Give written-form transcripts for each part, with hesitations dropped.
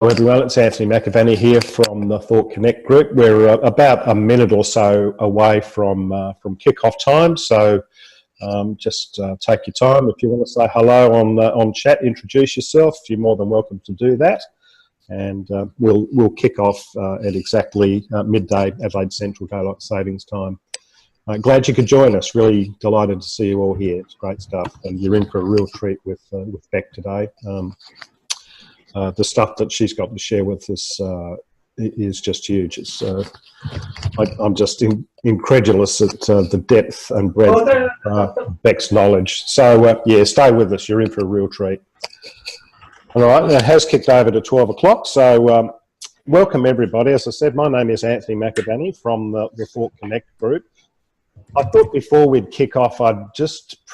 Well, it's Anthony McAvaney here from the Thought Connect group. We're about a minute or so away from kick-off time, so just take your time. If you want to say hello on chat, introduce yourself, you're more than welcome to do that. And we'll kick off at exactly midday Adelaide Central Daylight Savings Time. Glad you could join us. Really delighted to see you all here. It's great stuff, and you're in for a real treat with Beck today. The stuff that she's got to share with us is just huge. It's I'm just incredulous at the depth and breadth of Beck's knowledge. So yeah, stay with us. You're in for a real treat. All right, it has kicked over to 12 o'clock. So welcome everybody. As I said, my name is Anthony McAvaney from the Thought Connect group. I thought before we'd kick off, I'd just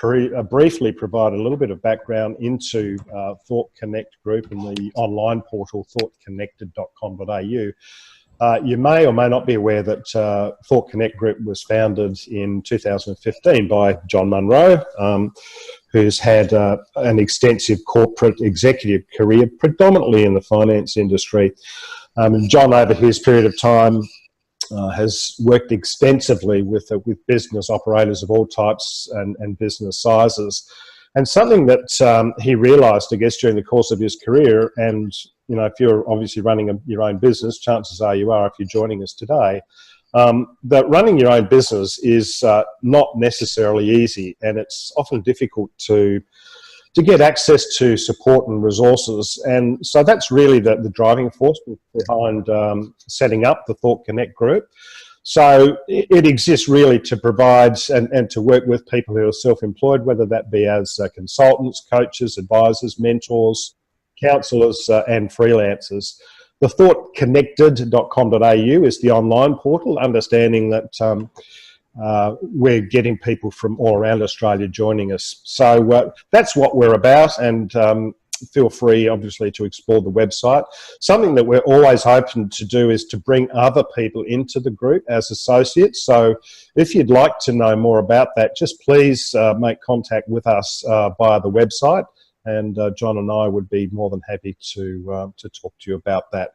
briefly provide a little bit of background into Thought Connect Group and the online portal thoughtconnected.com.au. You may or may not be aware that Thought Connect Group was founded in 2015 by John Munro, who's had an extensive corporate executive career, predominantly in the finance industry. And John, over his period of time, has worked extensively with business operators of all types and business sizes. And something that he realised, I guess, during the course of his career, and you know, if you're obviously running your own business, chances are you are if you're joining us today, that running your own business is not necessarily easy, and it's often difficult to get access to support and resources. And so that's really the driving force behind setting up the Thought Connect group. So it exists really to provide and to work with people who are self-employed, whether that be as consultants, coaches, advisors, mentors, counsellors and freelancers. The thoughtconnected.com.au is the online portal, understanding that we're getting people from all around Australia joining us. So that's what we're about, and feel free obviously to explore the website. Something that we're always open to do is to bring other people into the group as associates. So if you'd like to know more about that, just please make contact with us via the website, and John and I would be more than happy to talk to you about that.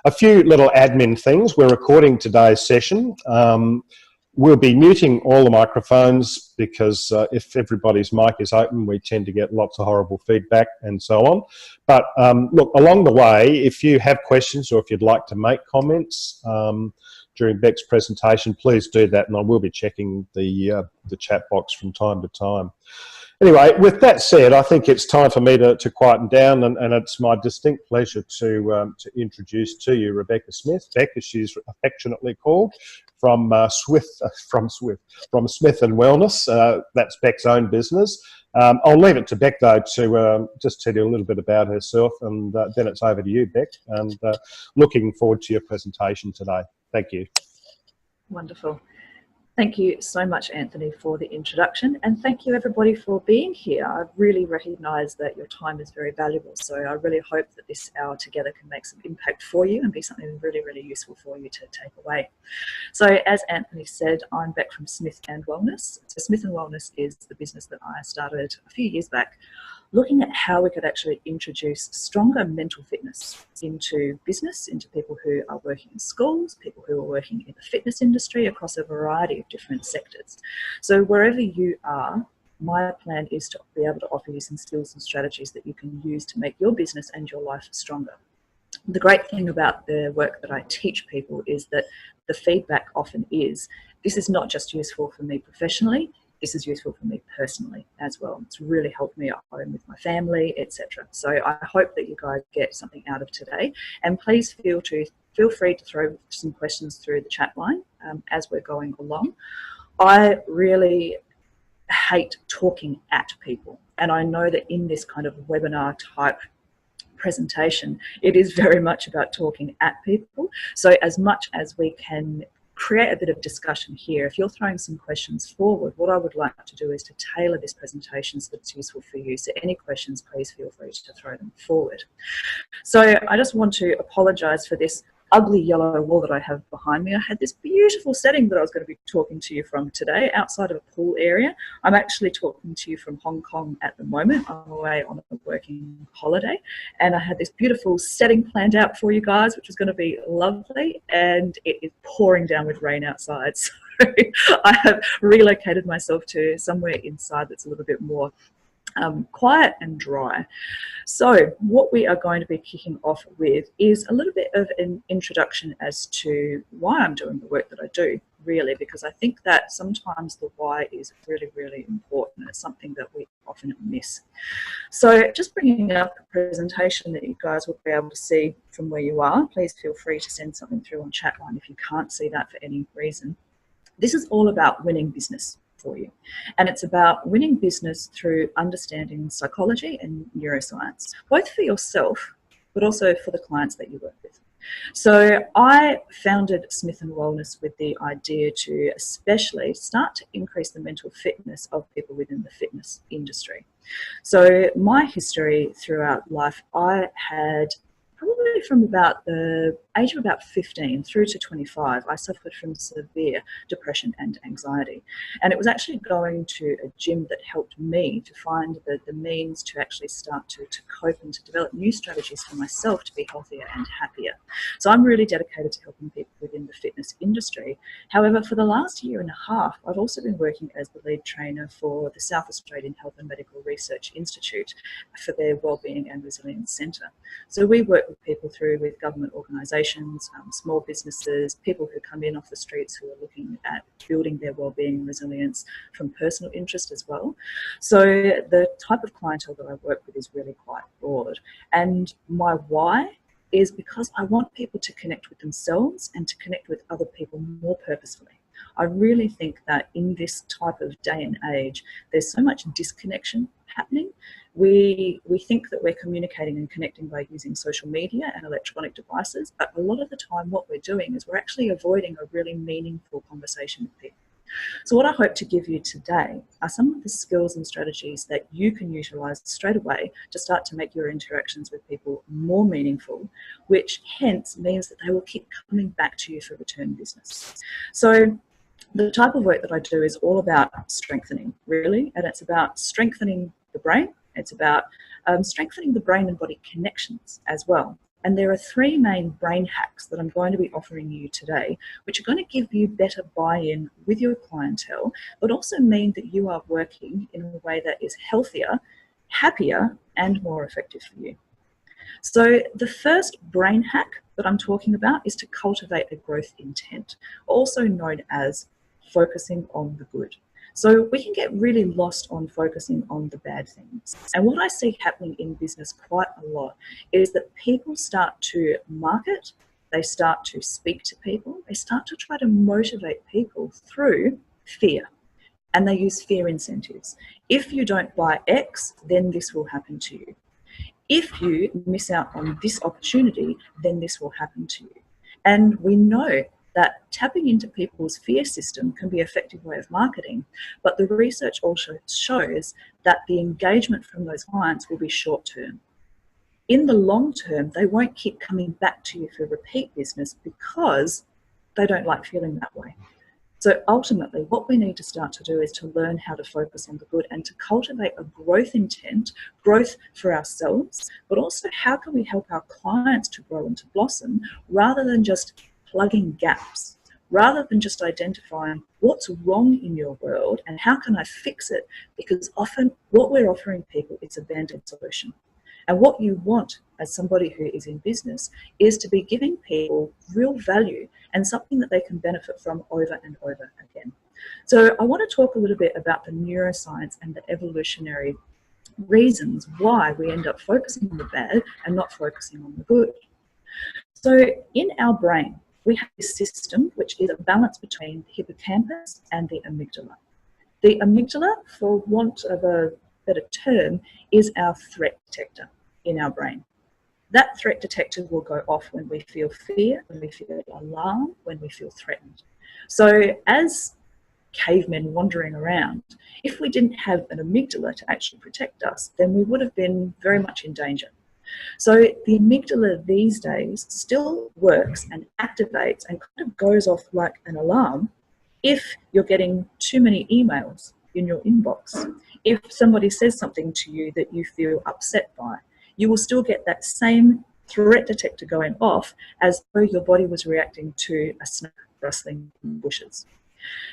A few little admin things. We're recording today's session. We'll be muting all the microphones because if everybody's mic is open, we tend to get lots of horrible feedback and so on. But look, along the way, if you have questions or if you'd like to make comments during Beck's presentation, please do that, and I will be checking the chat box from time to time. Anyway, with that said, I think it's time for me to quieten down, and it's my distinct pleasure to introduce to you Rebecca Smith, Beck as she's affectionately called, from Smith and Wellness. That's Beck's own business. I'll leave it to Beck though to just tell you a little bit about herself, and then it's over to you, Beck. And looking forward to your presentation today. Thank you. Wonderful. Thank you so much, Anthony, for the introduction, and thank you everybody for being here. I really recognise that your time is very valuable, so I really hope that this hour together can make some impact for you and be something really, really useful for you to take away. So as Anthony said, I'm Beck from Smith and Wellness. So Smith and Wellness is the business that I started a few years back, looking at how we could actually introduce stronger mental fitness into business, into people who are working in schools, people who are working in the fitness industry, across a variety of different sectors. So wherever you are, my plan is to be able to offer you some skills and strategies that you can use to make your business and your life stronger. The great thing about the work that I teach people is that the feedback often is, this is not just useful for me professionally, this is useful for me personally as well. It's really helped me at home with my family, etc. So I hope that you guys get something out of today. And please feel free to throw some questions through the chat line as we're going along. I really hate talking at people. And I know that in this kind of webinar type presentation, it is very much about talking at people. So as much as we can create a bit of discussion here, if you're throwing some questions forward, what I would like to do is to tailor this presentation so that it's useful for you. So any questions, please feel free to throw them forward. So I just want to apologise for this ugly yellow wall that I have behind me, I had this beautiful setting that I was going to be talking to you from today outside of a pool area. I'm actually talking to you from Hong Kong at the moment. I'm away on a working holiday, and I had this beautiful setting planned out for you guys, which was going to be lovely, and it is pouring down with rain outside. So I have relocated myself to somewhere inside that's a little bit more quiet and dry. So what we are going to be kicking off with is a little bit of an introduction as to why I'm doing the work that I do, really, because I think that sometimes the why is really, really important. It's something that we often miss. So just bringing up a presentation that you guys will be able to see from where you are. Please feel free to send something through on chat line if you can't see that for any reason. This is all about winning business for you. And it's about winning business through understanding psychology and neuroscience, both for yourself, but also for the clients that you work with. So I founded Smith & Wellness with the idea to especially start to increase the mental fitness of people within the fitness industry. So my history throughout life, I had probably from about the age of about 15 through to 25, I suffered from severe depression and anxiety. And it was actually going to a gym that helped me to find the means to actually start to cope and to develop new strategies for myself to be healthier and happier. So I'm really dedicated to helping people within the fitness industry. However, for the last year and a half, I've also been working as the lead trainer for the South Australian Health and Medical Research Institute for their Wellbeing and Resilience Centre. So we work with people through with government organisations, small businesses, people who come in off the streets who are looking at building their wellbeing and resilience from personal interest as well. So the type of clientele that I work with is really quite broad. And my why is because I want people to connect with themselves and to connect with other people more purposefully. I really think that in this type of day and age, there's so much disconnection happening. We think that we're communicating and connecting by using social media and electronic devices, but a lot of the time what we're doing is we're actually avoiding a really meaningful conversation with people. So what I hope to give you today are some of the skills and strategies that you can utilize straight away to start to make your interactions with people more meaningful, which hence means that they will keep coming back to you for return business. So the type of work that I do is all about strengthening, really, and it's about strengthening the brain. It's about strengthening the brain and body connections as well. And there are three main brain hacks that I'm going to be offering you today, which are going to give you better buy-in with your clientele, but also mean that you are working in a way that is healthier, happier, and more effective for you. So the first brain hack that I'm talking about is to cultivate a growth intent, also known as focusing on the good. So we can get really lost on focusing on the bad things. And what I see happening in business quite a lot is that people start to market, they start to speak to people, they start to try to motivate people through fear. And they use fear incentives. If you don't buy X, then this will happen to you. If you miss out on this opportunity, then this will happen to you. And we know that tapping into people's fear system can be an effective way of marketing, but the research also shows that the engagement from those clients will be short term. In the long term, they won't keep coming back to you for repeat business because they don't like feeling that way. So ultimately, what we need to start to do is to learn how to focus on the good and to cultivate a growth intent, growth for ourselves, but also how can we help our clients to grow and to blossom rather than just plugging gaps, rather than just identifying what's wrong in your world and how can I fix it, because often what we're offering people is a band-aid solution. And what you want as somebody who is in business is to be giving people real value and something that they can benefit from over and over again. So I want to talk a little bit about the neuroscience and the evolutionary reasons why we end up focusing on the bad and not focusing on the good. So in our brain, we have this system which is a balance between the hippocampus and the amygdala. The amygdala, for want of a better term, is our threat detector in our brain. That threat detector will go off when we feel fear, when we feel alarm, when we feel threatened. So as cavemen wandering around, if we didn't have an amygdala to actually protect us, then we would have been very much in danger. So the amygdala these days still works and activates and kind of goes off like an alarm if you're getting too many emails in your inbox. If somebody says something to you that you feel upset by, you will still get that same threat detector going off as though your body was reacting to a snake rustling in the bushes.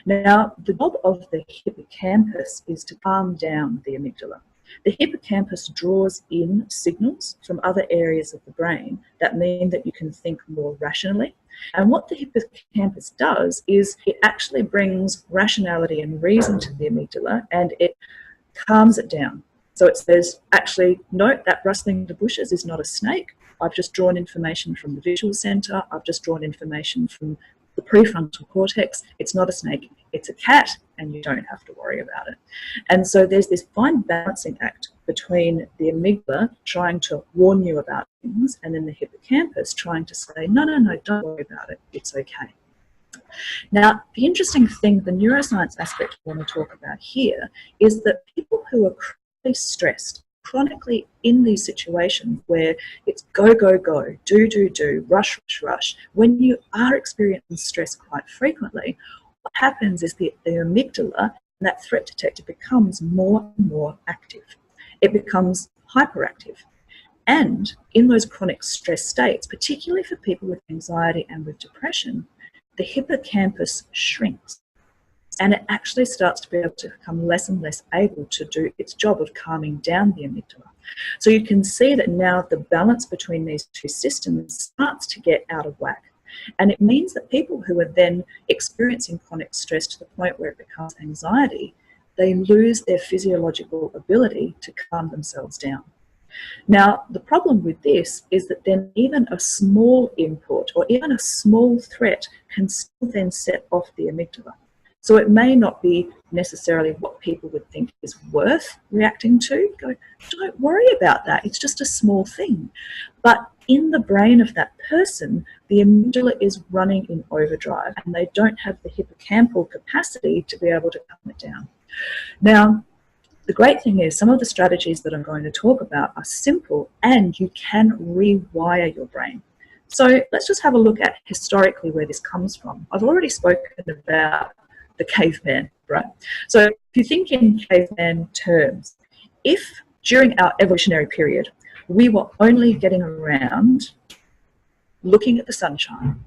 Now, the job of the hippocampus is to calm down the amygdala. The hippocampus draws in signals from other areas of the brain that mean that you can think more rationally. And what the hippocampus does is it actually brings rationality and reason to the amygdala, and it calms it down. So it says, actually, no, that rustling in the bushes is not a snake. I've just drawn information from the visual center. I've just drawn information from the prefrontal cortex. It's not a snake, it's a cat, and you don't have to worry about it. And so there's this fine balancing act between the amygdala trying to warn you about things and then the hippocampus trying to say, no, no, no, don't worry about it, it's okay. Now, the interesting thing, the neuroscience aspect I want to talk about here, is that people who are chronically stressed, chronically in these situations where it's go, go, go, do, rush, rush, rush, when you are experiencing stress quite frequently, what happens is the amygdala, that threat detector, becomes more and more active. It becomes hyperactive. And in those chronic stress states, particularly for people with anxiety and with depression, the hippocampus shrinks. And it actually starts to be able to become less and less able to do its job of calming down the amygdala. So you can see that now the balance between these two systems starts to get out of whack. And it means that people who are then experiencing chronic stress to the point where it becomes anxiety, they lose their physiological ability to calm themselves down. Now, the problem with this is that then even a small input or even a small threat can still then set off the amygdala. So it may not be necessarily what people would think is worth reacting to. Go, don't worry about that. It's just a small thing. But in the brain of that person, the amygdala is running in overdrive and they don't have the hippocampal capacity to be able to calm it down. Now, the great thing is some of the strategies that I'm going to talk about are simple and you can rewire your brain. So let's just have a look at historically where this comes from. I've already spoken about the caveman, right? So if you think in caveman terms, if during our evolutionary period, we were only getting around looking at the sunshine,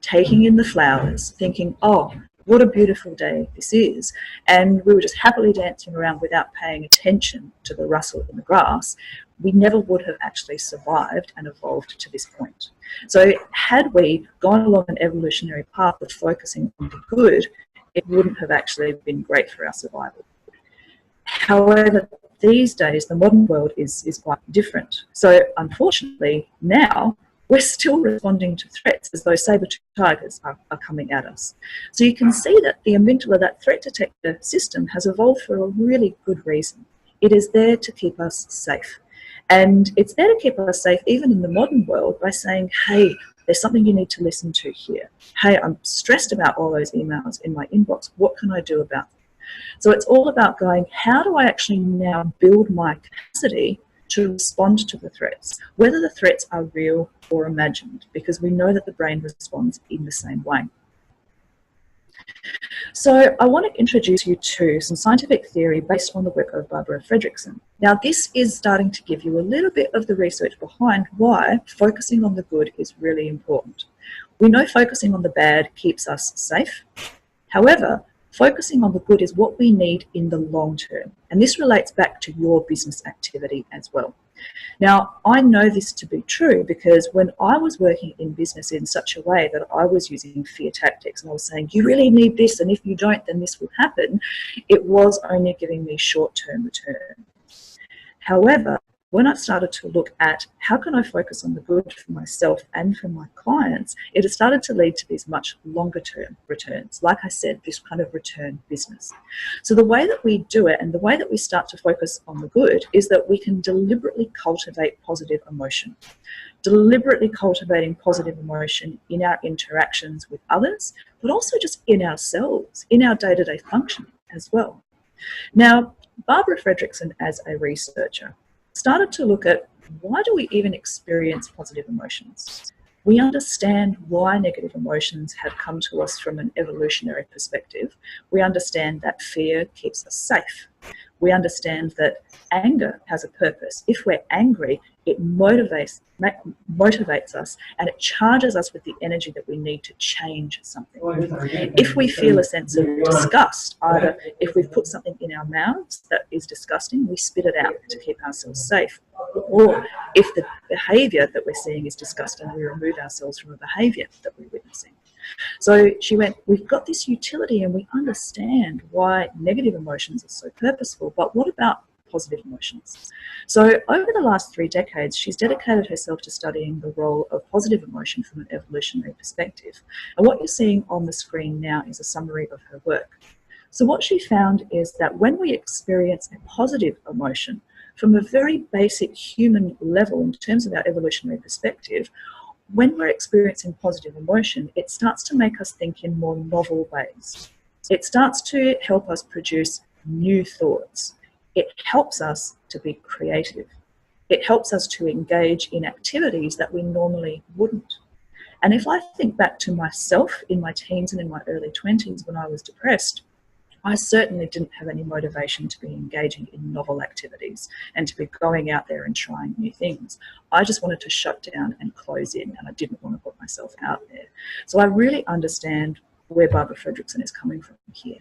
taking in the flowers, thinking, oh, what a beautiful day this is, and we were just happily dancing around without paying attention to the rustle in the grass, we never would have actually survived and evolved to this point. So had we gone along an evolutionary path of focusing on the good, it wouldn't have actually been great for our survival. However, these days, the modern world is quite different. So unfortunately, now we're still responding to threats as though saber-toothed tigers are coming at us. So you can see that the amygdala, that threat detector system, has evolved for a really good reason. It is there to keep us safe. And it's there to keep us safe even in the modern world by saying, hey, there's something you need to listen to here. Hey, I'm stressed about all those emails in my inbox. What can I do about them? So it's all about going, how do I actually now build my capacity to respond to the threats, whether the threats are real or imagined, because we know that the brain responds in the same way. So I want to introduce you to some scientific theory based on the work of Barbara Fredrickson. Now, this is starting to give you a little bit of the research behind why focusing on the good is really important. We know focusing on the bad keeps us safe. However, focusing on the good is what we need in the long term. And this relates back to your business activity as well. Now, I know this to be true because when I was working in business in such a way that I was using fear tactics and I was saying, you really need this, and if you don't, then this will happen, it was only giving me short-term return. However, when I started to look at how can I focus on the good for myself and for my clients, it has started to lead to these much longer term returns. Like I said, this kind of return business. So the way that we do it and the way that we start to focus on the good is that we can deliberately cultivate positive emotion. Deliberately cultivating positive emotion in our interactions with others, but also just in ourselves, in our day-to-day functioning as well. Now, Barbara Fredrickson, as a researcher, started to look at why do we even experience positive emotions? We understand why negative emotions have come to us from an evolutionary perspective. We understand that fear keeps us safe. We understand that anger has a purpose. If we're angry, it motivates us, and it charges us with the energy that we need to change something. If we feel a sense of disgust, either if we've put something in our mouths that is disgusting, we spit it out to keep ourselves safe. Or if the behaviour that we're seeing is disgusting, we remove ourselves from a behaviour that we're witnessing. So she went, we've got this utility and we understand why negative emotions are so purposeful, but what about positive emotions? So over the last 3 decades, she's dedicated herself to studying the role of positive emotion from an evolutionary perspective. And what you're seeing on the screen now is a summary of her work. So what she found is that when we experience a positive emotion, from a very basic human level in terms of our evolutionary perspective, when we're experiencing positive emotion, it starts to make us think in more novel ways. It starts to help us produce new thoughts. It helps us to be creative. It helps us to engage in activities that we normally wouldn't. And if I think back to myself in my teens and in my early 20s when I was depressed, I certainly didn't have any motivation to be engaging in novel activities and to be going out there and trying new things. I just wanted to shut down and close in, and I didn't want to put myself out there. So I really understand where Barbara Fredrickson is coming from here.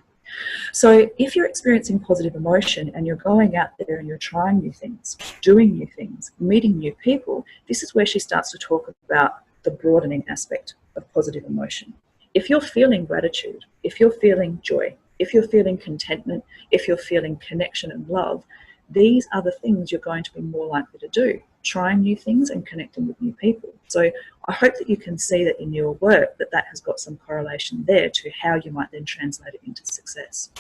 So if you're experiencing positive emotion and you're going out there and you're trying new things, doing new things, meeting new people, this is where she starts to talk about the broadening aspect of positive emotion. If you're feeling gratitude, if you're feeling joy, if you're feeling contentment, if you're feeling connection and love, these are the things you're going to be more likely to do, trying new things and connecting with new people. So I hope that you can see that in your work that has got some correlation there to how you might then translate it into success.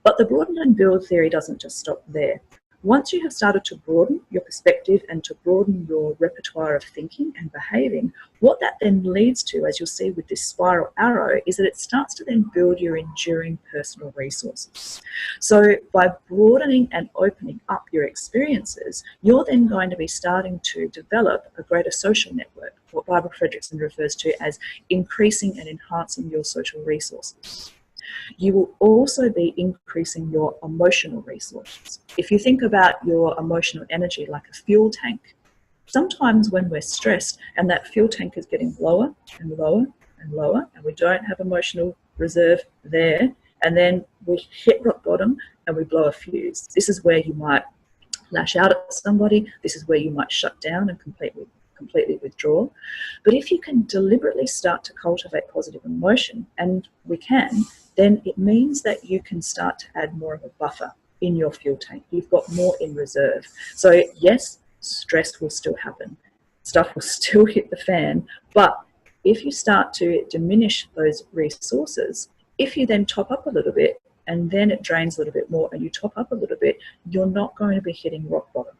But the broaden and build theory doesn't just stop there. Once you have started to broaden your perspective and to broaden your repertoire of thinking and behaving, what that then leads to, as you'll see with this spiral arrow, is that it starts to then build your enduring personal resources. So by broadening and opening up your experiences, you're then going to be starting to develop a greater social network, what Barbara Fredrickson refers to as increasing and enhancing your social resources. You will also be increasing your emotional resources. If you think about your emotional energy like a fuel tank, sometimes when we're stressed and that fuel tank is getting lower and lower and lower, and we don't have emotional reserve there, and then we hit rock bottom and we blow a fuse. This is where you might lash out at somebody. This is where you might shut down and completely withdraw. But if you can deliberately start to cultivate positive emotion, and we can, then it means that you can start to add more of a buffer in your fuel tank. You've got more in reserve. So yes, stress will still happen. Stuff will still hit the fan. But if you start to diminish those resources, if you then top up a little bit and then it drains a little bit more and you top up a little bit, you're not going to be hitting rock bottom.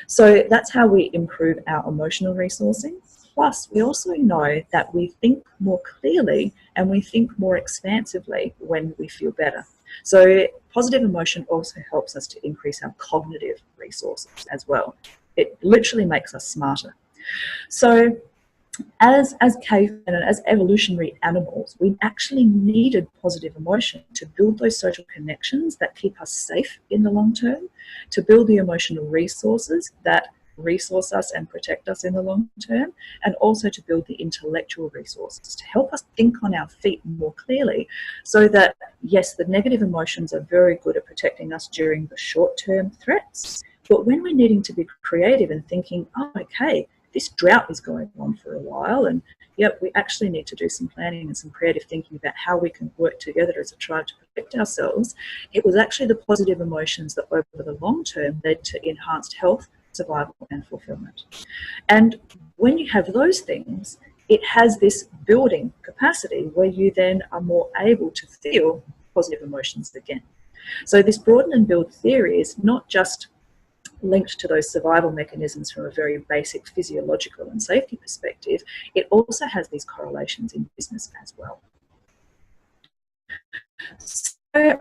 So that's how we improve our emotional resourcing. Plus, we also know that we think more clearly and we think more expansively when we feel better. So positive emotion also helps us to increase our cognitive resources as well. It literally makes us smarter. So as cavemen and as evolutionary animals, we actually needed positive emotion to build those social connections that keep us safe in the long term, to build the emotional resources that resource us and protect us in the long term, and also to build the intellectual resources to help us think on our feet more clearly, so that, yes, the negative emotions are very good at protecting us during the short-term threats, but when we're needing to be creative and thinking, oh, okay, this drought is going on for a while, and yep, we actually need to do some planning and some creative thinking about how we can work together as a tribe to protect ourselves. It was actually the positive emotions that over the long term led to enhanced health, survival and fulfillment. And when you have those things, it has this building capacity where you then are more able to feel positive emotions again. So this broaden and build theory is not just linked to those survival mechanisms from a very basic physiological and safety perspective, it also has these correlations in business as well. So I'd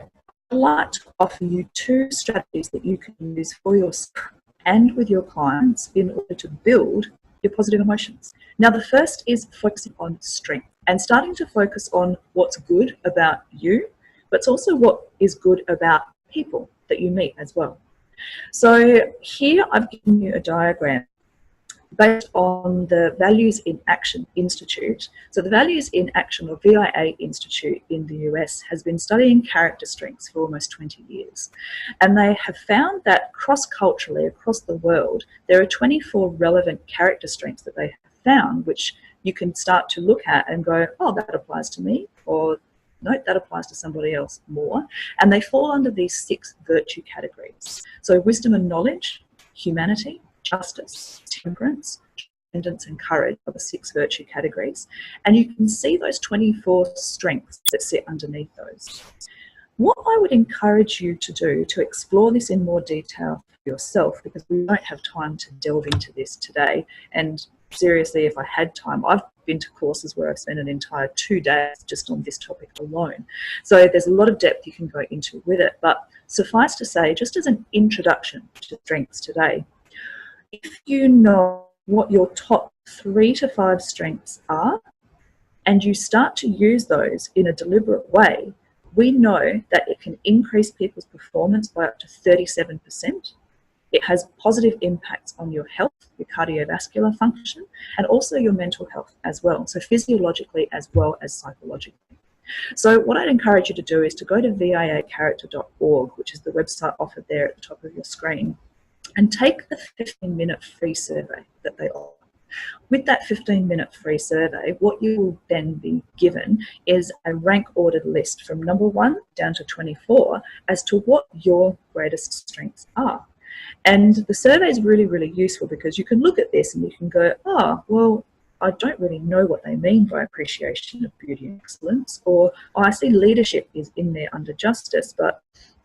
like to offer you 2 strategies that you can use for yourself and with your clients in order to build your positive emotions. Now, the first is focusing on strength and starting to focus on what's good about you, but it's also what is good about people that you meet as well. So here I've given you a diagram based on the Values in Action Institute. So the Values in Action, or VIA Institute in the US, has been studying character strengths for almost 20 years. And they have found that cross-culturally, across the world, there are 24 relevant character strengths that they have found, which you can start to look at and go, oh, that applies to me, or no, that applies to somebody else more. And they fall under these 6 virtue categories. So wisdom and knowledge, humanity, justice, temperance, independence and courage are the 6 virtue categories. And you can see those 24 strengths that sit underneath those. What I would encourage you to do to explore this in more detail for yourself, because we don't have time to delve into this today, and seriously, if I had time, I've been to courses where I've spent an entire 2 days just on this topic alone. So there's a lot of depth you can go into with it, but suffice to say, just as an introduction to strengths today, if you know what your top 3 to 5 strengths are, and you start to use those in a deliberate way, we know that it can increase people's performance by up to 37%. It has positive impacts on your health, your cardiovascular function, and also your mental health as well. So physiologically as well as psychologically. So what I'd encourage you to do is to go to viacharacter.org, which is the website offered there at the top of your screen, and take the 15-minute free survey that they offer. With that 15-minute free survey, what you will then be given is a rank-ordered list from number 1 down to 24 as to what your greatest strengths are. And the survey is really, really useful because you can look at this and you can go, oh, well, I don't really know what they mean by appreciation of beauty and excellence, or oh, I see leadership is in there under justice, but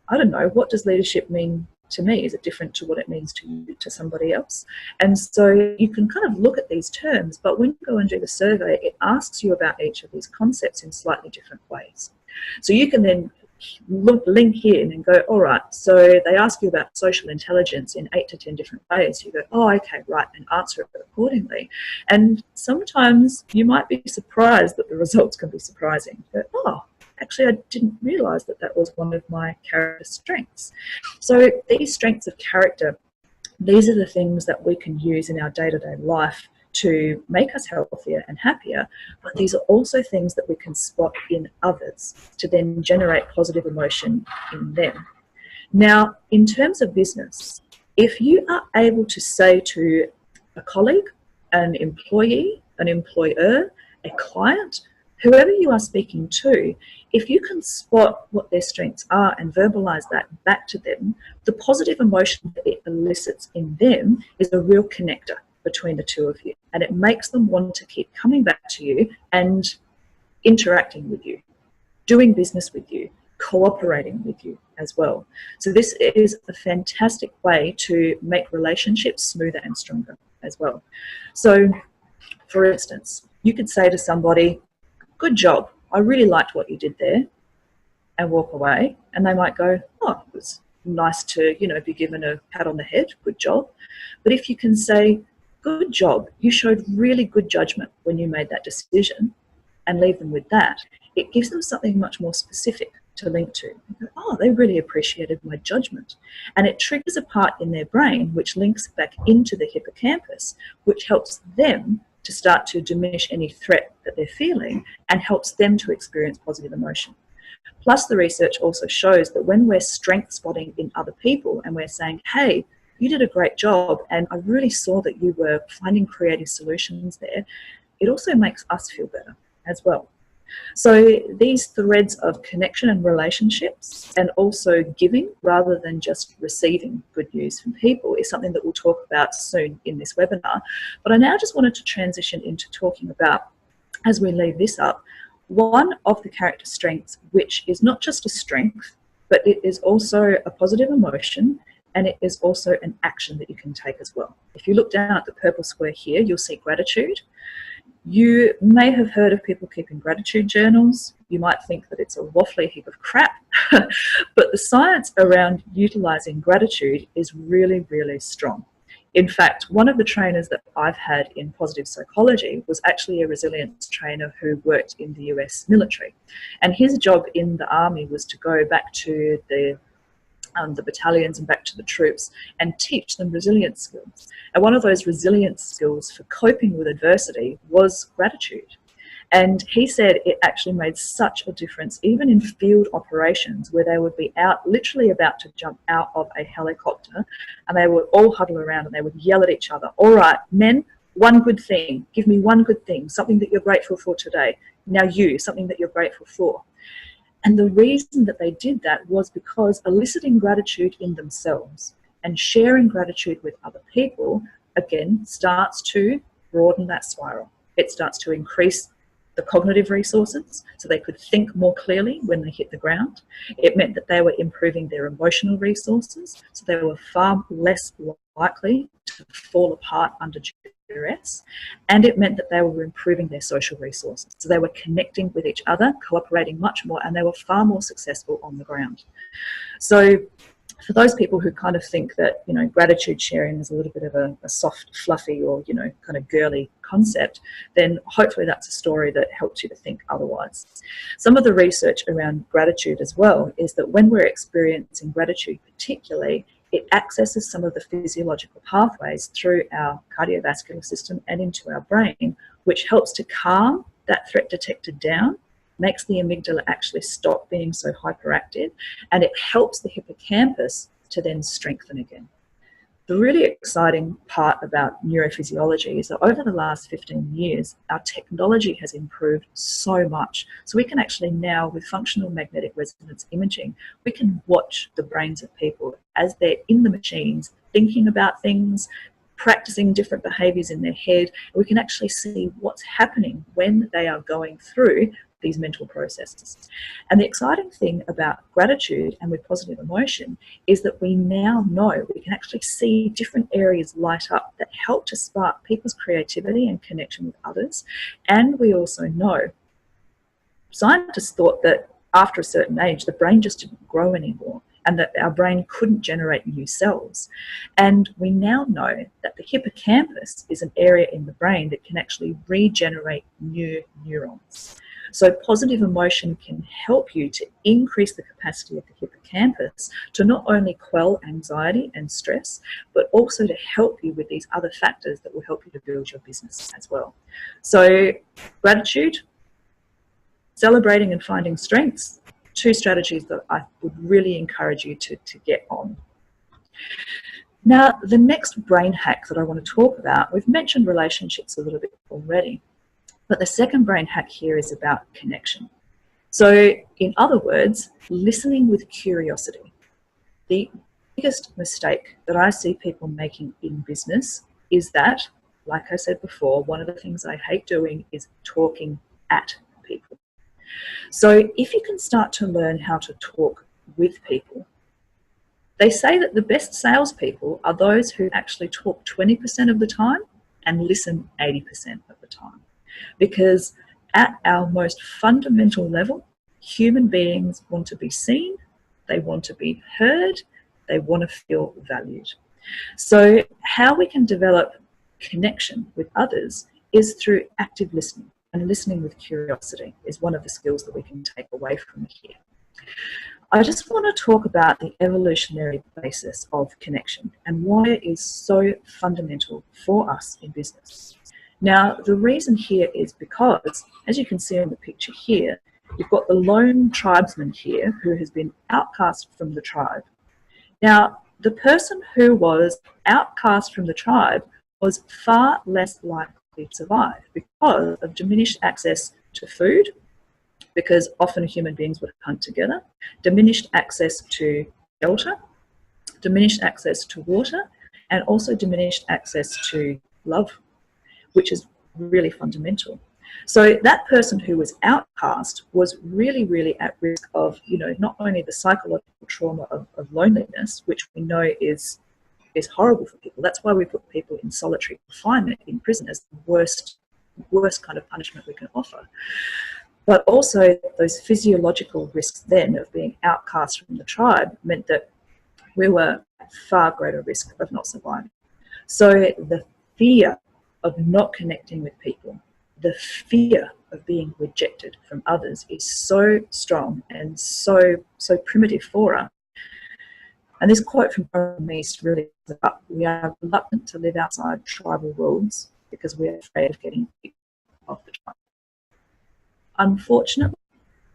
I don't know, what does leadership mean to me? Is it different to what it means to you, to somebody else? And so you can kind of look at these terms, but when you go and do the survey, it asks you about each of these concepts in slightly different ways. So you can then link in and go, all right, so they ask you about social intelligence in 8 to 10 different ways. You go, oh, okay, right, and answer it accordingly. And sometimes you might be surprised that the results can be surprising. You go, oh, actually, I didn't realise that that was one of my character strengths. So these strengths of character, these are the things that we can use in our day-to-day life to make us healthier and happier, but these are also things that we can spot in others to then generate positive emotion in them. Now, in terms of business, if you are able to say to a colleague, an employee, an employer, a client, whoever you are speaking to, if you can spot what their strengths are and verbalize that back to them, the positive emotion that it elicits in them is a real connector between the two of you, and it makes them want to keep coming back to you and interacting with you, doing business with you, cooperating with you as well. So this is a fantastic way to make relationships smoother and stronger as well. So for instance, you could say to somebody, good job, I really liked what you did there, and walk away, and they might go, oh, it was nice to, be given a pat on the head, good job. But if you can say, good job, you showed really good judgment when you made that decision, and leave them with that, it gives them something much more specific to link to. Go, oh, they really appreciated my judgment. And it triggers a part in their brain which links back into the hippocampus, which helps them to start to diminish any threat that they're feeling and helps them to experience positive emotion. Plus, the research also shows that when we're strength spotting in other people and we're saying, hey, you did a great job and I really saw that you were finding creative solutions there, it also makes us feel better as well. So these threads of connection and relationships, and also giving rather than just receiving good news from people, is something that we'll talk about soon in this webinar. But I now just wanted to transition into talking about, as we leave this up, one of the character strengths, which is not just a strength, but it is also a positive emotion, and it is also an action that you can take as well. If you look down at the purple square here, you'll see gratitude. You may have heard of people keeping gratitude journals. You might think that it's a waffly heap of crap, but the science around utilizing gratitude is really, really strong. In fact, one of the trainers that I've had in positive psychology was actually a resilience trainer who worked in the US military. And his job in the army was to go back to the battalions and back to the troops and teach them resilience skills. And one of those resilience skills for coping with adversity was gratitude. And he said it actually made such a difference, even in field operations, where they would be out, literally about to jump out of a helicopter, and they would all huddle around and they would yell at each other, "All right, men, one good thing. Give me one good thing, something that you're grateful for today. Now you, something that you're grateful for." And the reason that they did that was because eliciting gratitude in themselves and sharing gratitude with other people, again, starts to broaden that spiral. It starts to increase the cognitive resources, so they could think more clearly when they hit the ground. It meant that they were improving their emotional resources, so they were far less likely to fall apart under duress. And it meant that they were improving their social resources, so they were connecting with each other, cooperating much more, and they were far more successful on the ground. So for those people who kind of think that, you know, gratitude sharing is a little bit of a soft, fluffy, or, you know, kind of girly concept, then hopefully that's a story that helps you to think otherwise. Some of the research around gratitude as well is that when we're experiencing gratitude particularly, it accesses some of the physiological pathways through our cardiovascular system and into our brain, which helps to calm that threat detector down, makes the amygdala actually stop being so hyperactive, and it helps the hippocampus to then strengthen again. The really exciting part about neurophysiology is that over the last 15 years, our technology has improved so much. So we can actually now, with functional magnetic resonance imaging, we can watch the brains of people as they're in the machines, thinking about things, practicing different behaviors in their head. And we can actually see what's happening when they are going through these mental processes. And the exciting thing about gratitude and with positive emotion is that we now know, we can actually see different areas light up that help to spark people's creativity and connection with others. And we also know, scientists thought that after a certain age, the brain just didn't grow anymore, and that our brain couldn't generate new cells. And we now know that the hippocampus is an area in the brain that can actually regenerate new neurons. So positive emotion can help you to increase the capacity of the hippocampus to not only quell anxiety and stress, but also to help you with these other factors that will help you to build your business as well. So gratitude, celebrating and finding strengths, two strategies that I would really encourage you to get on. Now, the next brain hack that I want to talk about, we've mentioned relationships a little bit already, but the second brain hack here is about connection. So in other words, listening with curiosity. The biggest mistake that I see people making in business is that, like I said before, one of the things I hate doing is talking at people. So if you can start to learn how to talk with people, they say that the best salespeople are those who actually talk 20% of the time and listen 80% of the time. Because at our most fundamental level, human beings want to be seen, they want to be heard, they want to feel valued. So how we can develop connection with others is through active listening, and listening with curiosity is one of the skills that we can take away from here. I just want to talk about the evolutionary basis of connection and why it is so fundamental for us in business. Now, the reason here is because, as you can see on the picture here, you've got the lone tribesman here who has been outcast from the tribe. Now, the person who was outcast from the tribe was far less likely to survive because of diminished access to food, because often human beings would hunt together, diminished access to shelter, diminished access to water, and also diminished access to love, which is really fundamental. So that person who was outcast was really, really at risk of, not only the psychological trauma of loneliness, which we know is horrible for people. That's why we put people in solitary confinement in prison as the worst kind of punishment we can offer. But also those physiological risks then of being outcast from the tribe meant that we were at far greater risk of not surviving. So the fear of not connecting with people, the fear of being rejected from others is so strong and so primitive for us. And this quote from Burmese really is about, we are reluctant to live outside tribal rules because we're afraid of getting kicked off the tribe. Unfortunately,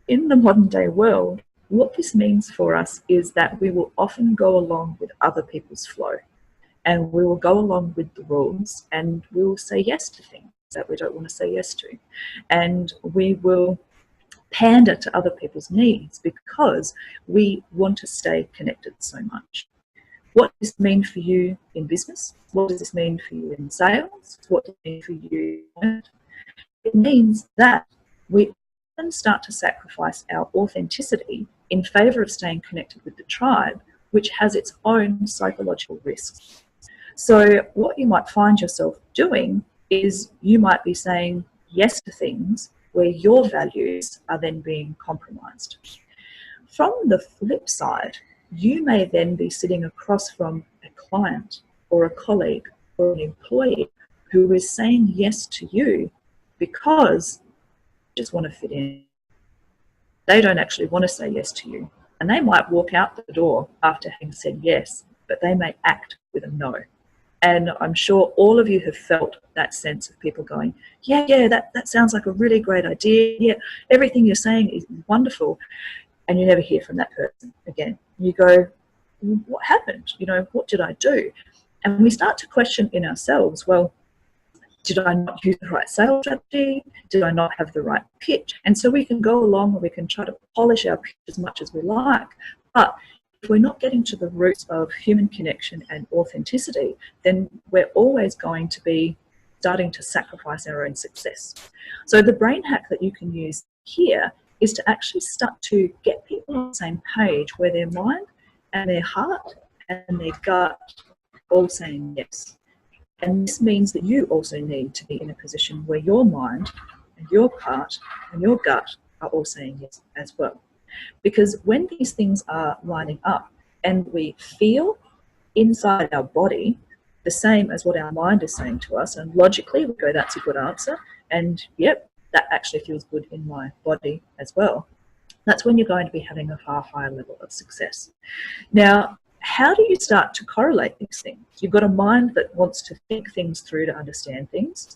in the modern day world, what this means for us is that we will often go along with other people's flow, and we will go along with the rules, and we will say yes to things that we don't want to say yes to, and we will pander to other people's needs because we want to stay connected so much. What does this mean for you in business? What does this mean for you in sales? What does it mean for you? It means that we often start to sacrifice our authenticity in favor of staying connected with the tribe, which has its own psychological risks. So what you might find yourself doing is you might be saying yes to things where your values are then being compromised. From the flip side, you may then be sitting across from a client or a colleague or an employee who is saying yes to you because they just want to fit in. They don't actually want to say yes to you. And they might walk out the door after having said yes, but they may act with a no. And I'm sure all of you have felt that sense of people going, yeah, that sounds like a really great idea. Yeah, everything you're saying is wonderful. And you never hear from that person again. You go, what happened? What did I do? And we start to question in ourselves, well, did I not use the right sales strategy? Did I not have the right pitch? And so we can go along and we can try to polish our pitch as much as we like. But if we're not getting to the roots of human connection and authenticity, then we're always going to be starting to sacrifice our own success. So the brain hack that you can use here is to actually start to get people on the same page where their mind and their heart and their gut all saying yes. And this means that you also need to be in a position where your mind and your heart and your gut are all saying yes as well. Because when these things are lining up and we feel inside our body the same as what our mind is saying to us, and logically we go, that's a good answer, and yep, that actually feels good in my body as well, that's when you're going to be having a far higher level of success. Now, how do you start to correlate these things? You've got a mind that wants to think things through to understand things,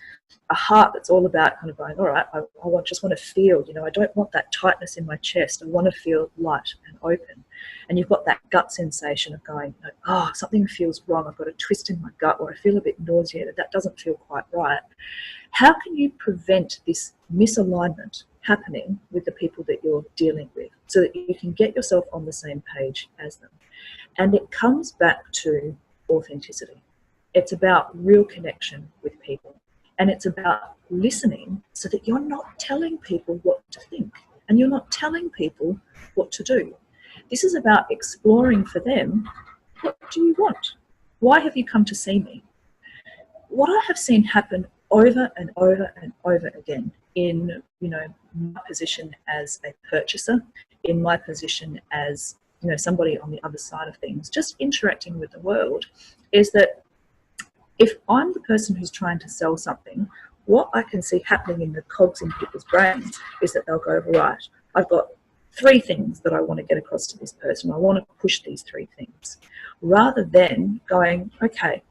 a heart that's all about kind of going, all right, I just want to feel, I don't want that tightness in my chest. I want to feel light and open. And you've got that gut sensation of going, oh, something feels wrong. I've got a twist in my gut, or I feel a bit nauseated. That doesn't feel quite right. How can you prevent this misalignment happening with the people that you're dealing with so that you can get yourself on the same page as them? And it comes back to authenticity. It's about real connection with people. And it's about listening so that you're not telling people what to think and you're not telling people what to do. This is about exploring for them, what do you want? Why have you come to see me? What I have seen happen over and over and over again in, my position as a purchaser, in my position as, somebody on the other side of things, just interacting with the world, is that if I'm the person who's trying to sell something, what I can see happening in the cogs in people's brains is that they'll go, right, I've got 3 things that I want to get across to this person. I want to push these 3 things. Rather than going, okay,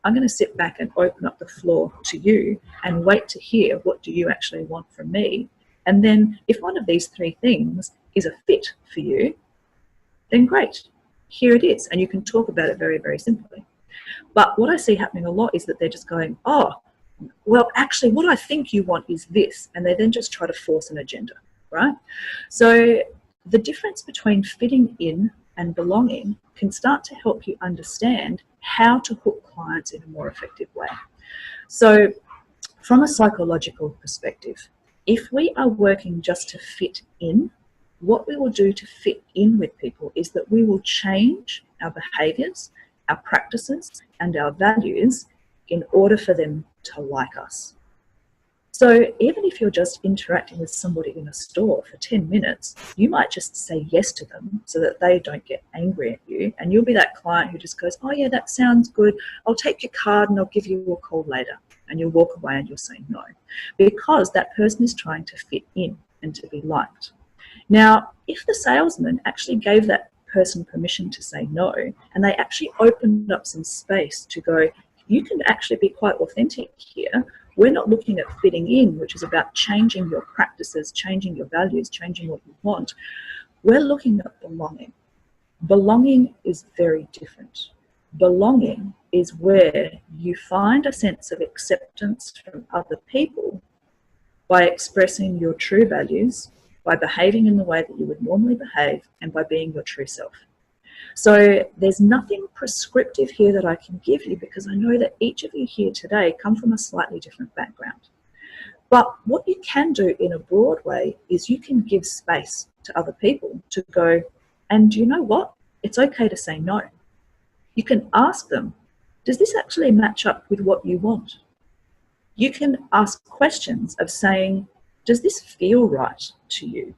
I'm going to sit back and open up the floor to you and wait to hear what do you actually want from me. And then if one of these 3 things is a fit for you, then great, here it is. And you can talk about it very, very simply. But what I see happening a lot is that they're just going, oh, well, actually, what I think you want is this. And they then just try to force an agenda, right? So the difference between fitting in and belonging can start to help you understand how to hook clients in a more effective way. So from a psychological perspective, if we are working just to fit in, what we will do to fit in with people is that we will change our behaviors, our practices, and our values in order for them to like us. So even if you're just interacting with somebody in a store for 10 minutes, you might just say yes to them so that they don't get angry at you. And you'll be that client who just goes, oh yeah, that sounds good. I'll take your card and I'll give you a call later. And you'll walk away and you'll say no, because that person is trying to fit in and to be liked. Now, if the salesman actually gave that person permission to say no, and they actually opened up some space to go, you can actually be quite authentic here. We're not looking at fitting in, which is about changing your practices, changing your values, changing what you want. We're looking at belonging. Belonging is very different. Belonging is where you find a sense of acceptance from other people by expressing your true values, by behaving in the way that you would normally behave, and by being your true self. So there's nothing prescriptive here that I can give you, because I know that each of you here today come from a slightly different background. But what you can do in a broad way is you can give space to other people to go, and you know what? It's okay to say no. You can ask them, does this actually match up with what you want? You can ask questions of saying, does this feel right to you?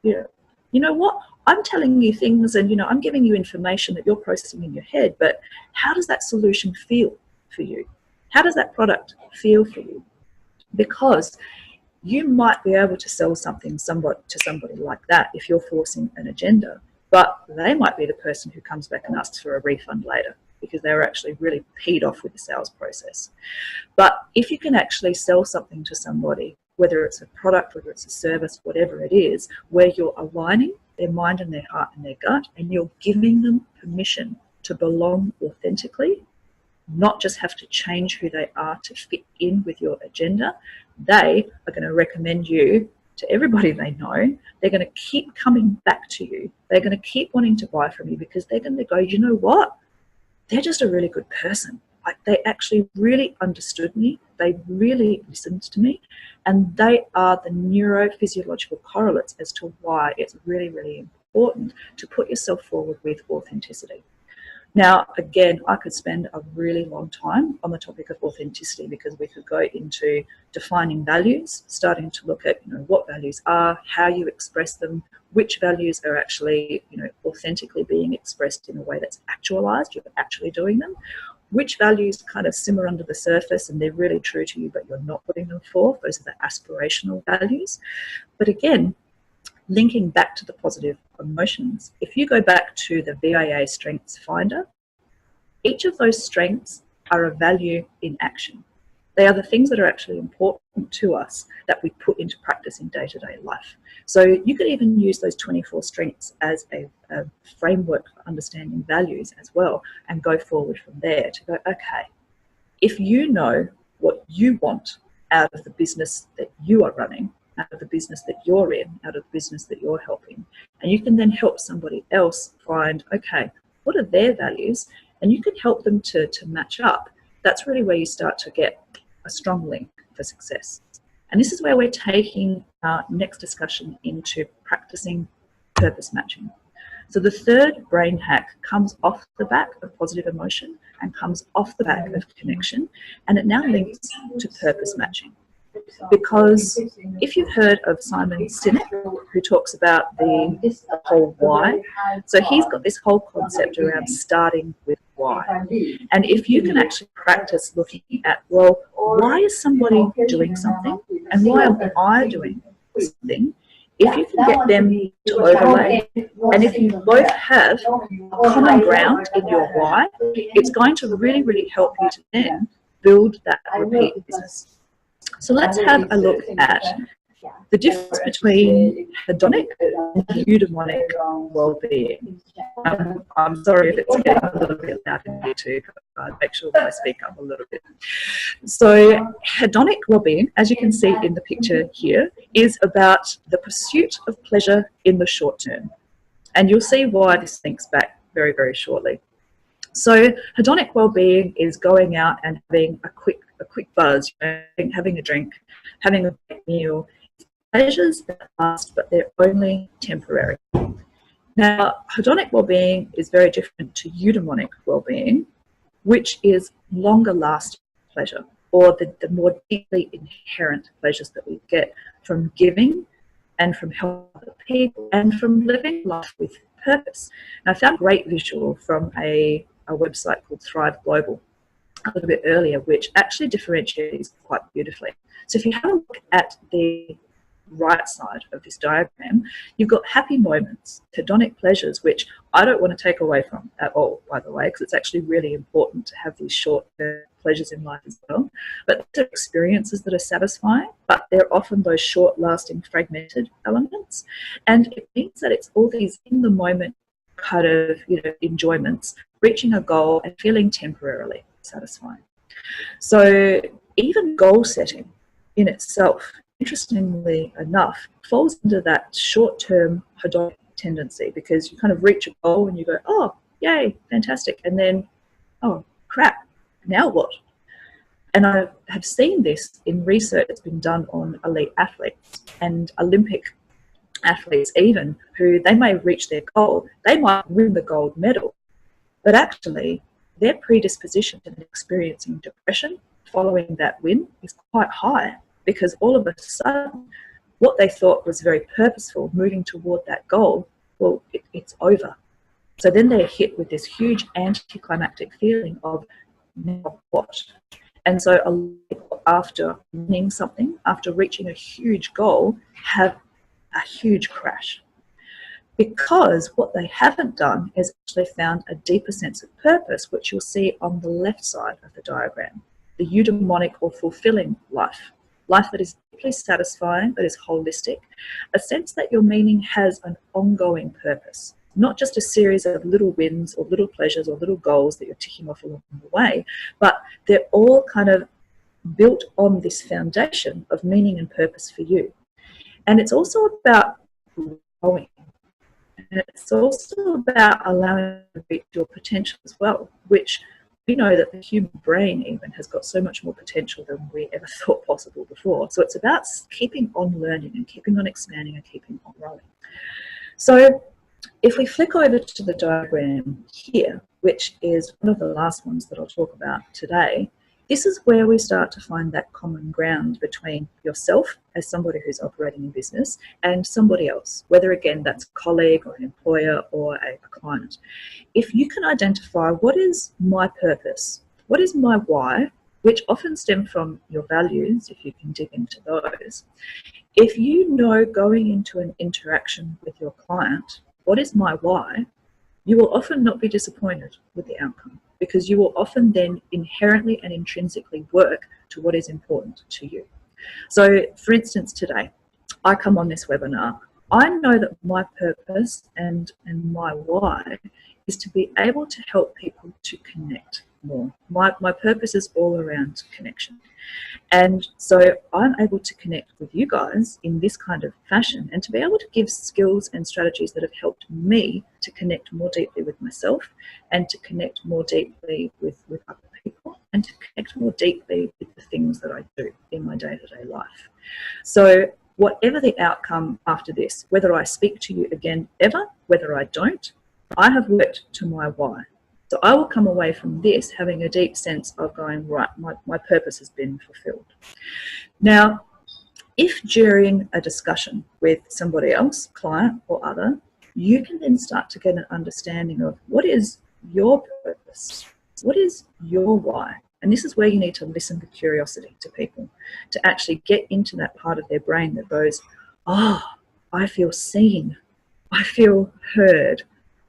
You know what? I'm telling you things and, I'm giving you information that you're processing in your head, but how does that solution feel for you? How does that product feel for you? Because you might be able to sell something to somebody like that if you're forcing an agenda, but they might be the person who comes back and asks for a refund later because they were actually really peed off with the sales process. But if you can actually sell something to somebody, whether it's a product, whether it's a service, whatever it is, where you're aligning their mind and their heart and their gut, and you're giving them permission to belong authentically, not just have to change who they are to fit in with your agenda, they are going to recommend you to everybody they know. They're going to keep coming back to you. They're going to keep wanting to buy from you because they're going to go, you know what? They're just a really good person. Like, they actually really understood me. They really listened to me. And they are the neurophysiological correlates as to why it's really, really important to put yourself forward with authenticity. Now, again, I could spend a really long time on the topic of authenticity, because we could go into defining values, starting to look at, what values are, how you express them, which values are actually, authentically being expressed in a way that's actualized, you're actually doing them, which values kind of simmer under the surface and they're really true to you, but you're not putting them forth. Those are the aspirational values. But again, linking back to the positive emotions, if you go back to the VIA Strengths Finder, each of those strengths are a value in action. They are the things that are actually important to us that we put into practice in day-to-day life. So you could even use those 24 strengths as a framework for understanding values as well, and go forward from there to go, okay, if you know what you want out of the business that you are running, out of the business that you're in, out of the business that you're helping, and you can then help somebody else find, okay, what are their values, and you can help them to match up. That's really where you start to get a strong link for success. And this is where we're taking our next discussion into practicing purpose matching. So the third brain hack comes off the back of positive emotion and comes off the back of connection, and it now links to purpose matching. Because if you've heard of Simon Sinek, who talks about the whole why, so he's got this whole concept around starting with why. And if you can actually practice looking at, well, why is somebody doing something and why am I doing something? If you can get them to overlay, and if you both have common ground in your why, it's going to really, really help you to then build that repeat business. So let's have a look at the difference between hedonic and eudaimonic well-being. I'm sorry if it's getting a little bit loud in here too, but make sure that I speak up a little bit. So hedonic well-being, as you can see in the picture here, is about the pursuit of pleasure in the short term. And you'll see why this links back very, very shortly. So hedonic well-being is going out and having a quick buzz, having a drink, having a meal. Pleasures that last, but they're only temporary. Now, hedonic well-being is very different to eudaimonic well-being, which is longer lasting pleasure. or the more deeply inherent pleasures that we get from giving and from helping other people and from living life with purpose. And I found a great visual from a website called Thrive Global a little bit earlier, which actually differentiates quite beautifully. So if you have a look at the right side of this diagram, you've got happy moments, hedonic pleasures, which I don't want to take away from at all, by the way, because it's actually really important to have these short pleasures in life as well. But they're experiences that are satisfying, but they're often those short-lasting, fragmented elements. And it means that it's all these in-the-moment kind of, enjoyments, reaching a goal and feeling temporarily satisfying. So even goal setting in itself, interestingly enough, falls into that short-term hedonic tendency, because you kind of reach a goal and you go, oh, yay, fantastic. And then, oh, crap, now what? And I have seen this in research that's been done on elite athletes and Olympic athletes even, who they may reach their goal, they might win the gold medal, but actually their predisposition to experiencing depression following that win is quite high, because all of a sudden what they thought was very purposeful, moving toward that goal, well, it's over. So then they're hit with this huge anticlimactic feeling of, now what? And so a lot of people, after winning something, after reaching a huge goal, have a huge crash. Because what they haven't done is actually found a deeper sense of purpose, which you'll see on the left side of the diagram, the eudaimonic or fulfilling life. Life that is deeply satisfying, that is holistic, a sense that your meaning has an ongoing purpose, not just a series of little wins or little pleasures or little goals that you're ticking off along the way, but they're all kind of built on this foundation of meaning and purpose for you. And it's also about growing. And it's also about allowing you to reach your potential as well, which we know that the human brain even has got so much more potential than we ever thought possible before. So it's about keeping on learning and keeping on expanding and keeping on growing. So if we flick over to the diagram here, which is one of the last ones that I'll talk about today, this is where we start to find that common ground between yourself as somebody who's operating in business and somebody else, whether again that's a colleague or an employer or a client. If you can identify what is my purpose, what is my why, which often stem from your values, if you can dig into those. If you know going into an interaction with your client, what is my why, you will often not be disappointed with the outcome, because you will often then inherently and intrinsically work to what is important to you. So for instance, today, I come on this webinar. I know that my purpose and my why is to be able to help people to connect more. My purpose is all around connection. And so I'm able to connect with you guys in this kind of fashion, and to be able to give skills and strategies that have helped me to connect more deeply with myself, and to connect more deeply with other people, and to connect more deeply with the things that I do in my day-to-day life. So whatever the outcome after this, whether I speak to you again ever, whether I don't, I have worked to my why. So I will come away from this having a deep sense of going, right, my purpose has been fulfilled. Now, if during a discussion with somebody else, client or other, you can then start to get an understanding of what is your purpose, what is your why. And this is where you need to listen with curiosity to people, to actually get into that part of their brain that goes, oh, I feel seen, I feel heard,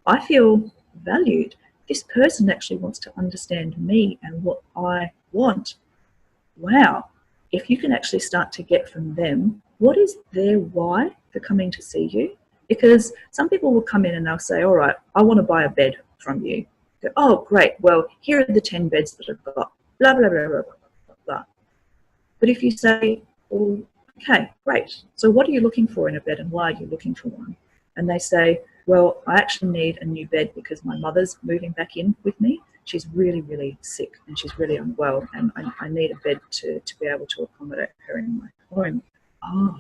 I feel valued. This person actually wants to understand me and what I want. Wow. If you can actually start to get from them, what is their why for coming to see you? Because some people will come in and they'll say, all right, I want to buy a bed from you. Go, oh, great. Well, here are the 10 beds that I've got. Blah, blah, blah, blah, blah, blah. But if you say, well, okay, great. So what are you looking for in a bed, and why are you looking for one? And they say, well, I actually need a new bed because my mother's moving back in with me. She's really, really sick and she's really unwell, and I need a bed to be able to accommodate her in my home. Oh,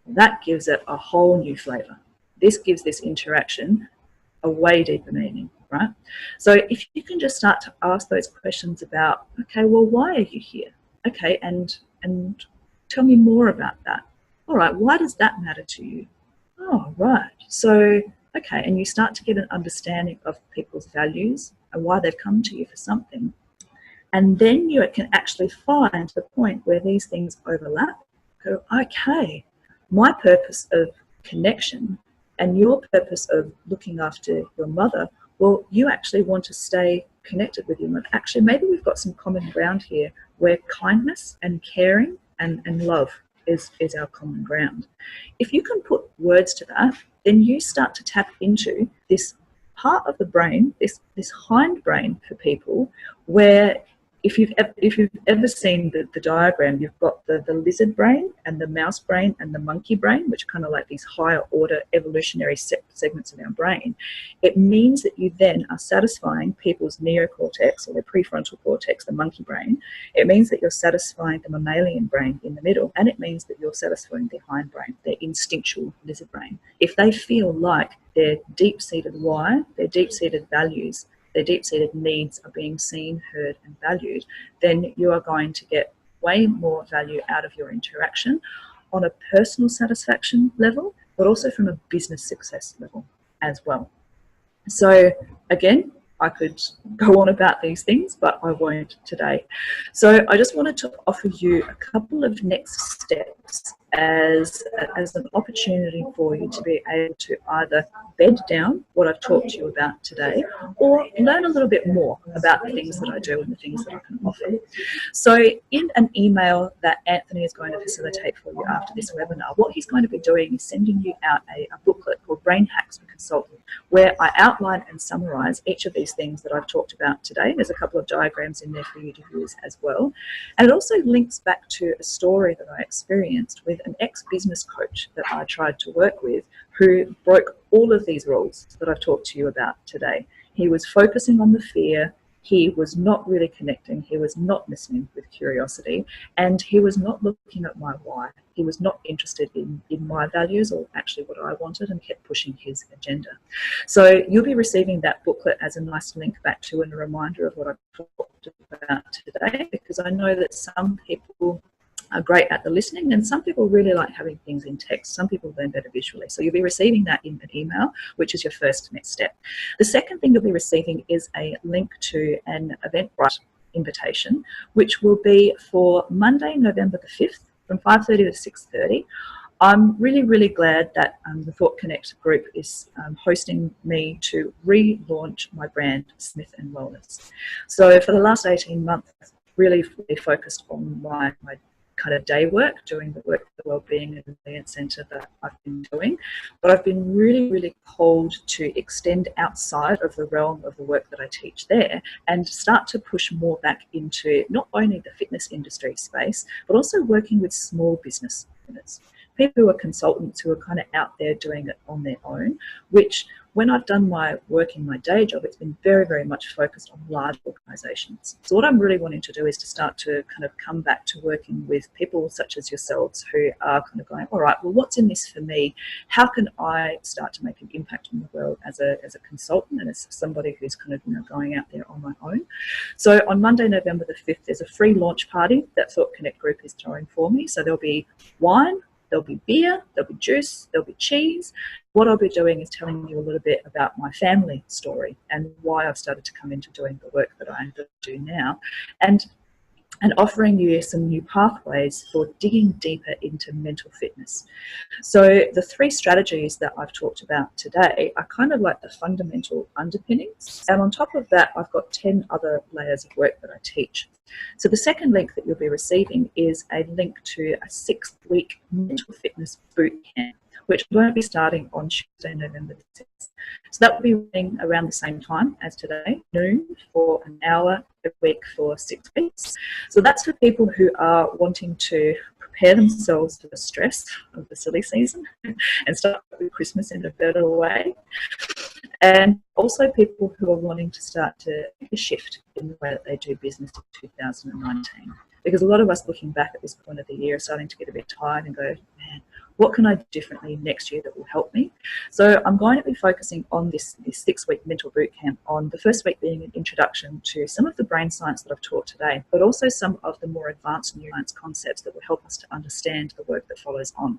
that gives it a whole new flavour. This gives this interaction a way deeper meaning. right? So if you can just start to ask those questions about, okay, well, why are you here? Okay, and tell me more about that. All right, why does that matter to you? Oh, right. So, okay, and you start to get an understanding of people's values and why they've come to you for something. And then you can actually find the point where these things overlap. Go, okay, my purpose of connection and your purpose of looking after your mother, well, you actually want to stay connected with your mother. Actually, maybe we've got some common ground here where kindness and caring and love is our common ground. If you can put words to that, then you start to tap into this part of the brain, this hindbrain for people, where if you've ever seen the diagram, you've got the lizard brain and the mouse brain and the monkey brain, which are kind of like these higher order evolutionary segments of our brain. It means that you then are satisfying people's neocortex or their prefrontal cortex, the monkey brain. It means that you're satisfying the mammalian brain in the middle, and it means that you're satisfying their hindbrain, their instinctual lizard brain. If they feel like their deep-seated why, their deep-seated values, their deep-seated needs are being seen, heard, and valued, then you are going to get way more value out of your interaction on a personal satisfaction level, but also from a business success level as well. So again, I could go on about these things, but I won't today. So I just wanted to offer you a couple of next steps as an opportunity for you to be able to either bed down what I've talked to you about today or learn a little bit more about the things that I do and the things that I can offer. So in an email that Anthony is going to facilitate for you after this webinar, what he's going to be doing is sending you out a booklet called Brain Hacks for Consultants, where I outline and summarize each of these things that I've talked about today. There's a couple of diagrams in there for you to use as well. And it also links back to a story that I experienced with an ex-business coach that I tried to work with, who broke all of these rules that I've talked to you about today. He was focusing on the fear. He was not really connecting. He was not listening with curiosity, and he was not looking at my why. He was not interested in my values or actually what I wanted, and kept pushing his agenda. So you'll be receiving that booklet as a nice link back to and a reminder of what I've talked about today, because I know that some people are great at the listening, and some people really like having things in text. Some people learn better visually. So you'll be receiving that in an email, which is your first next step. The second thing you'll be receiving is a link to an Eventbrite invitation, which will be for Monday, November the 5th from 5:30 to 6:30. I'm really, really glad that the Thought Connect group is hosting me to relaunch my brand, Smith & Wellness. So for the last 18 months, I've really focused on my kind of day work, doing the work for the Wellbeing and Resilience Centre that I've been doing. But I've been really, really called to extend outside of the realm of the work that I teach there and start to push more back into not only the fitness industry space, but also working with small business owners. People who are consultants who are kind of out there doing it on their own, which when I've done my work in my day job, it's been very, very much focused on large organisations. So what I'm really wanting to do is to start to kind of come back to working with people such as yourselves who are kind of going, all right, well, what's in this for me? How can I start to make an impact on the world as a consultant and as somebody who's kind of going out there on my own? So on Monday, November the 5th, there's a free launch party that Thought Connect Group is throwing for me. So there'll be wine, there'll be beer, there'll be juice, there'll be cheese. What I'll be doing is telling you a little bit about my family story and why I've started to come into doing the work that I do now, and offering you some new pathways for digging deeper into mental fitness. So the 3 strategies that I've talked about today are kind of like the fundamental underpinnings. And on top of that, I've got 10 other layers of work that I teach. So the second link that you'll be receiving is a link to a 6-week mental fitness boot camp, which won't be starting on Tuesday, November the 6th. So that will be running around the same time as today, noon, for an hour a week for 6 weeks. So that's for people who are wanting to prepare themselves for the stress of the silly season and start with Christmas in a better way. And also people who are wanting to start to make a shift in the way that they do business in 2019. Because a lot of us looking back at this point of the year are starting to get a bit tired and go, man, what can I do differently next year that will help me? So I'm going to be focusing on this 6-week mental boot camp, on the first week being an introduction to some of the brain science that I've taught today, but also some of the more advanced neuroscience concepts that will help us to understand the work that follows on.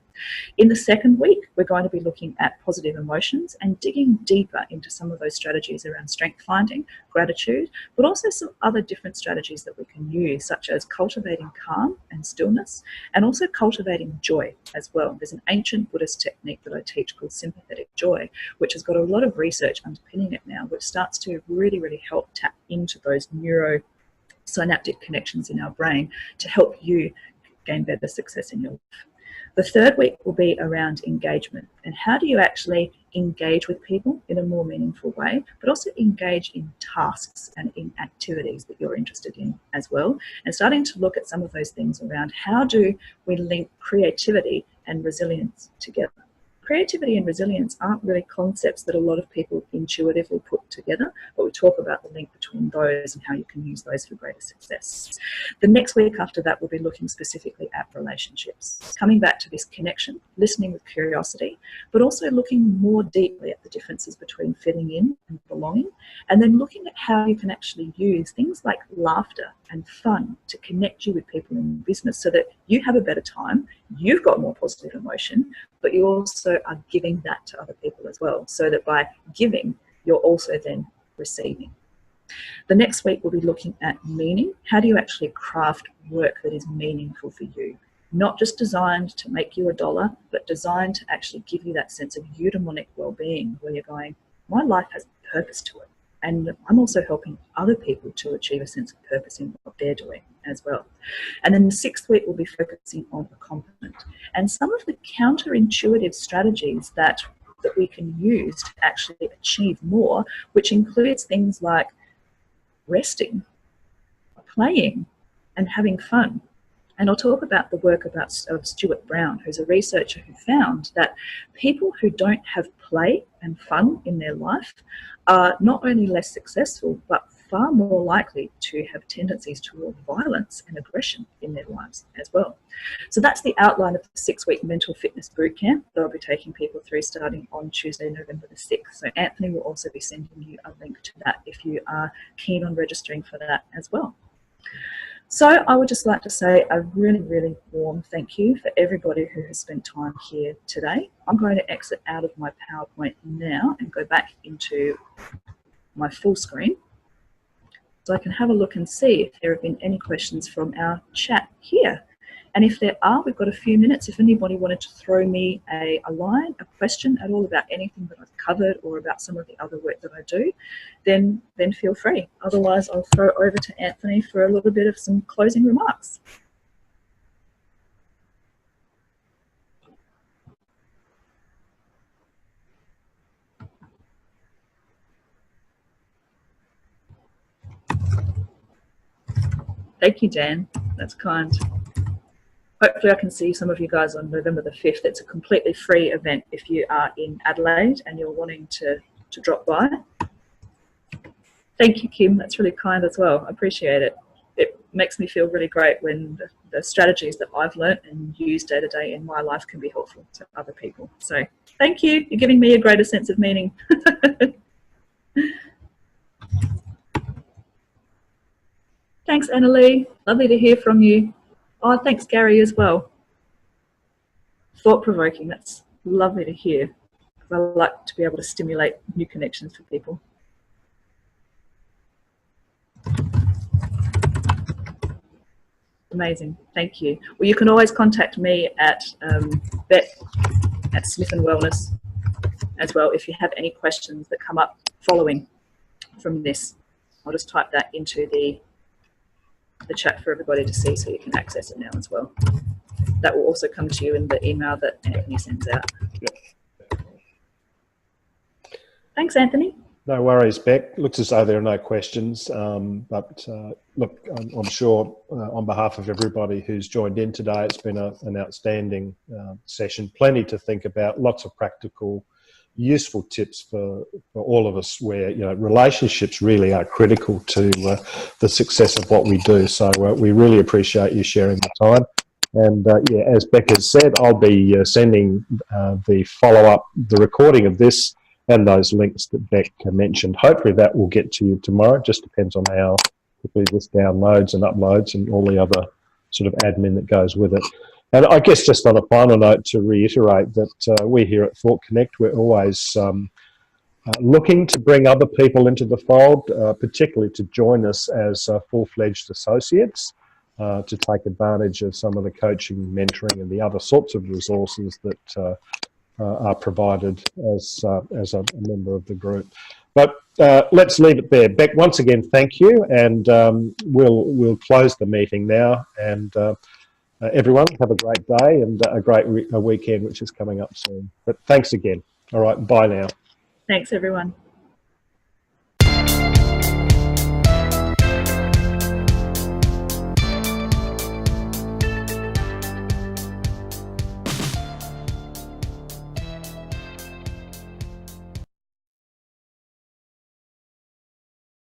In the second week, we're going to be looking at positive emotions and digging deeper into some of those strategies around strength finding, gratitude, but also some other different strategies that we can use, such as cultivating calm and stillness, and also cultivating joy as well. There's an ancient Buddhist technique that I teach called sympathetic joy, which has got a lot of research underpinning it now, which starts to really, really help tap into those neurosynaptic connections in our brain to help you gain better success in your life. The third week will be around engagement, and how do you actually engage with people in a more meaningful way, but also engage in tasks and in activities that you're interested in as well, and starting to look at some of those things around how do we link creativity and resilience together. Creativity and resilience aren't really concepts that a lot of people intuitively put together, but we talk about the link between those and how you can use those for greater success. The next week after that, we'll be looking specifically at relationships, coming back to this connection, listening with curiosity, but also looking more deeply at the differences between fitting in and belonging, and then looking at how you can actually use things like laughter and fun to connect you with people in business so that you have a better time, you've got more positive emotion, but you also are giving that to other people as well, so that by giving, you're also then receiving. The next week, we'll be looking at meaning. How do you actually craft work that is meaningful for you? Not just designed to make you $1, but designed to actually give you that sense of eudaimonic well-being, where you're going, my life has purpose to it. And I'm also helping other people to achieve a sense of purpose in what they're doing as well. And then the 6th week, we'll be focusing on accomplishment and some of the counterintuitive strategies that we can use to actually achieve more, which includes things like resting, playing, and having fun. And I'll talk about the work of Stuart Brown, who's a researcher who found that people who don't have play and fun in their life are not only less successful, but far more likely to have tendencies toward violence and aggression in their lives as well. So that's the outline of the 6-week mental fitness bootcamp that I'll be taking people through starting on Tuesday, November the 6th. So Anthony will also be sending you a link to that if you are keen on registering for that as well. So I would just like to say a really, really warm thank you for everybody who has spent time here today. I'm going to exit out of my PowerPoint now and go back into my full screen so I can have a look and see if there have been any questions from our chat here. And if there are, we've got a few minutes. If anybody wanted to throw me a line, a question at all about anything that I've covered or about some of the other work that I do, then feel free. Otherwise, I'll throw over to Anthony for a little bit of some closing remarks. Thank you, Dan. That's kind. Hopefully I can see some of you guys on November the 5th. It's a completely free event if you are in Adelaide and you're wanting to drop by. Thank you, Kim. That's really kind as well. I appreciate it. It makes me feel really great when the strategies that I've learnt and used day to day in my life can be helpful to other people. So thank you. You're giving me a greater sense of meaning. Thanks, Annalie. Lovely to hear from you. Oh, thanks, Gary, as well. Thought-provoking. That's lovely to hear. I like to be able to stimulate new connections for people. Amazing. Thank you. Well, you can always contact me at Smith & Wellness as well if you have any questions that come up following from this. I'll just type that into the chat for everybody to see so you can access it now as well. That will also come to you in the email that Anthony sends out. Yep. Thanks, Anthony. No worries, Beck. Looks as though there are no questions, but look, I'm sure on behalf of everybody who's joined in today, it's been an outstanding session. Plenty to think about, lots of practical, useful tips for all of us where, you know, relationships really are critical to the success of what we do. So we really appreciate you sharing the time. And yeah, as Beck has said, I'll be sending the follow-up, the recording of this and those links that Beck mentioned. Hopefully that will get to you tomorrow. It just depends on how quickly this downloads and uploads and all the other sort of admin that goes with it. And I guess just on a final note to reiterate that we here at Thought Connect, we're always looking to bring other people into the fold, particularly to join us as full-fledged associates, to take advantage of some of the coaching, mentoring and the other sorts of resources that are provided as a member of the group. But let's leave it there. Beck, once again, thank you, and we'll close the meeting now. And everyone, have a great day and a great weekend, which is coming up soon. But thanks again. All right, bye now. Thanks, everyone.